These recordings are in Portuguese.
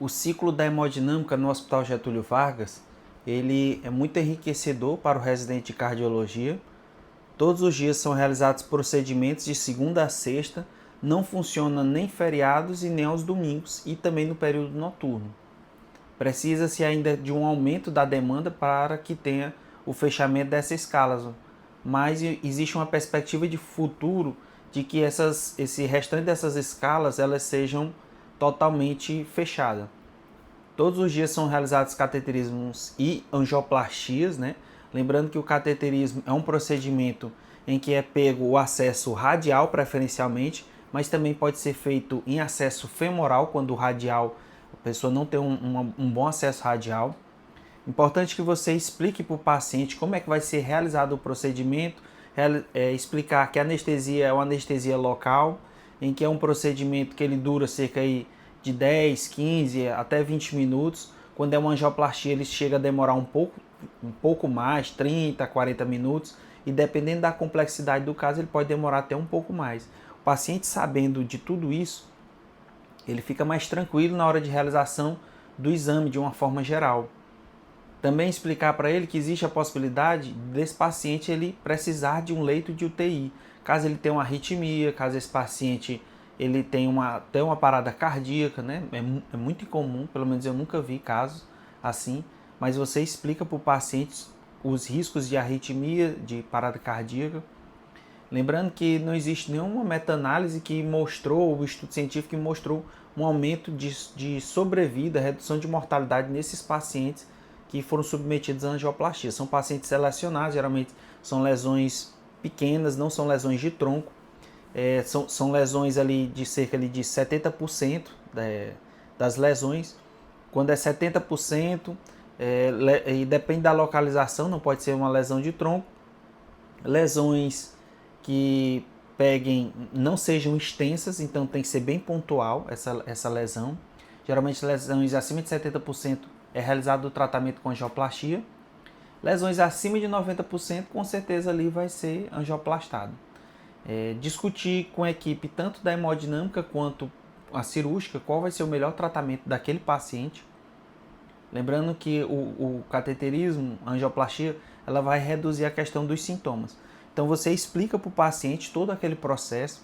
O ciclo da hemodinâmica no Hospital Getúlio Vargas, ele é muito enriquecedor para o residente de cardiologia. Todos os dias são realizados procedimentos de segunda a sexta, não funciona nem feriados e nem aos domingos e também no período noturno. Precisa-se ainda de um aumento da demanda para que tenha o fechamento dessa escala, mas existe uma perspectiva de futuro de que esse restante dessas escalas elas sejam totalmente fechadas. Todos os dias são realizados cateterismos e angioplastias, né? Lembrando que o cateterismo é um procedimento em que é pego o acesso radial preferencialmente, mas também pode ser feito em acesso femoral, quando o radial, a pessoa não tem um bom acesso radial. Importante que você explique para o paciente como é que vai ser realizado o procedimento, explicar que a anestesia é uma anestesia local, em que é um procedimento que ele dura cerca de 10, 15 até 20 minutos. Quando é uma angioplastia, ele chega a demorar um pouco mais, 30, 40 minutos, e dependendo da complexidade do caso, ele pode demorar até um pouco mais. O paciente sabendo de tudo isso, ele fica mais tranquilo na hora de realização do exame de uma forma geral. Também explicar para ele que existe a possibilidade desse paciente ele precisar de um leito de UTI, caso ele tenha uma arritmia, caso esse paciente ele tenha uma parada cardíaca, né? É muito incomum, pelo menos eu nunca vi casos assim, mas você explica para o paciente os riscos de arritmia, de parada cardíaca. Lembrando que não existe nenhuma meta-análise que mostrou, o estudo científico que mostrou um aumento de sobrevida, redução de mortalidade nesses pacientes que foram submetidos à angioplastia. São pacientes selecionados, geralmente são lesões pequenas, não são lesões de tronco, são lesões ali de cerca de 70% das lesões. Quando é 70%, e depende da localização, não pode ser uma lesão de tronco. Lesões que não sejam extensas, então tem que ser bem pontual essa lesão. Geralmente lesões acima de 70% é realizado o tratamento com angioplastia. Lesões acima de 90%, com certeza ali vai ser angioplastado. Discutir com a equipe tanto da hemodinâmica quanto a cirúrgica qual vai ser o melhor tratamento daquele paciente. Lembrando que o cateterismo, a angioplastia, ela vai reduzir a questão dos sintomas. Então você explica para o paciente todo aquele processo.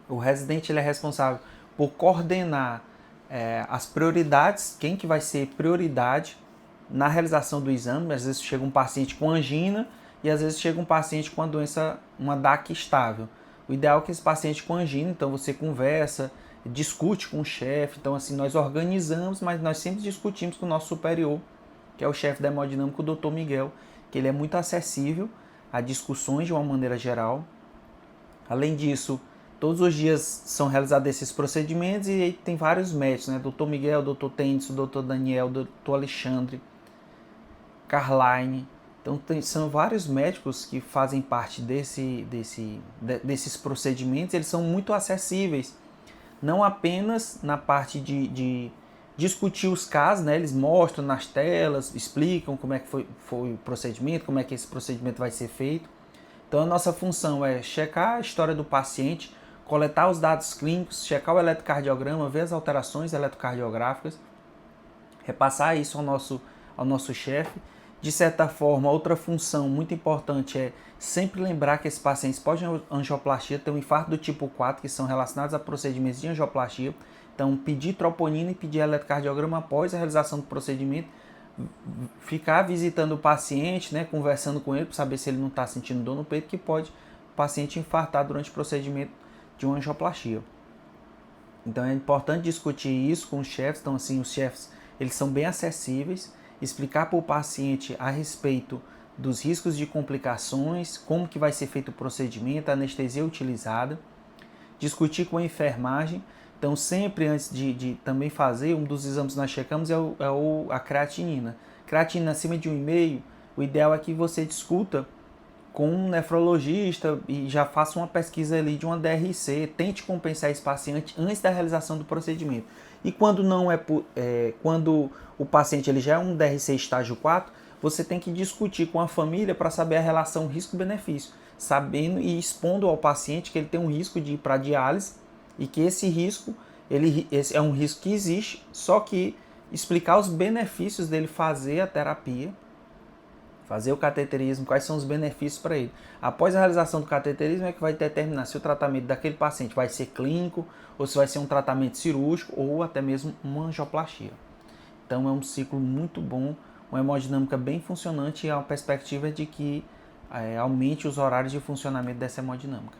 O residente ele é responsável por coordenar as prioridades, quem que vai ser prioridade na realização do exame. Às vezes chega um paciente com angina e às vezes chega um paciente com uma DAC estável. O ideal é que esse paciente com angina, então você conversa, discute com o chefe. Então assim, nós organizamos, mas nós sempre discutimos com o nosso superior, que é o chefe da hemodinâmica, o Dr. Miguel, que ele é muito acessível a discussões de uma maneira geral. Além disso, todos os dias são realizados esses procedimentos e tem vários médicos, né? Dr. Miguel, Dr. Tênis, Dr. Daniel, Dr. Alexandre, Carline. Então são vários médicos que fazem parte desses procedimentos. Eles são muito acessíveis, não apenas na parte de discutir os casos, né? Eles mostram nas telas, explicam como é que foi o procedimento, como é que esse procedimento vai ser feito. Então a nossa função é checar a história do paciente, coletar os dados clínicos, checar o eletrocardiograma, ver as alterações eletrocardiográficas, repassar isso ao nosso chefe. De certa forma, outra função muito importante é sempre lembrar que esses pacientes pós-angioplastia têm um infarto do tipo 4, que são relacionados a procedimentos de angioplastia. Então, pedir troponina e pedir eletrocardiograma após a realização do procedimento, ficar visitando o paciente, né, conversando com ele para saber se ele não está sentindo dor no peito, que pode o paciente infartar durante o procedimento de uma angioplastia. Então, é importante discutir isso com os chefes. Então, assim, os chefes eles são bem acessíveis, explicar para o paciente a respeito dos riscos de complicações, como que vai ser feito o procedimento, a anestesia utilizada, discutir com a enfermagem. Então, sempre antes de também fazer, um dos exames que nós checamos a creatinina. Creatinina acima de 1,5, o ideal é que você discuta com um nefrologista e já faça uma pesquisa ali de uma DRC, tente compensar esse paciente antes da realização do procedimento. E quando quando o paciente ele já é um DRC estágio 4, você tem que discutir com a família para saber a relação risco-benefício, sabendo e expondo ao paciente que ele tem um risco de ir para diálise e que esse risco Esse é um risco que existe, só que explicar os benefícios dele fazer a terapia, fazer o cateterismo, quais são os benefícios para ele. Após a realização do cateterismo é que vai determinar se o tratamento daquele paciente vai ser clínico, ou se vai ser um tratamento cirúrgico, ou até mesmo uma angioplastia. Então é um ciclo muito bom, uma hemodinâmica bem funcionante e a perspectiva é de que aumente os horários de funcionamento dessa hemodinâmica.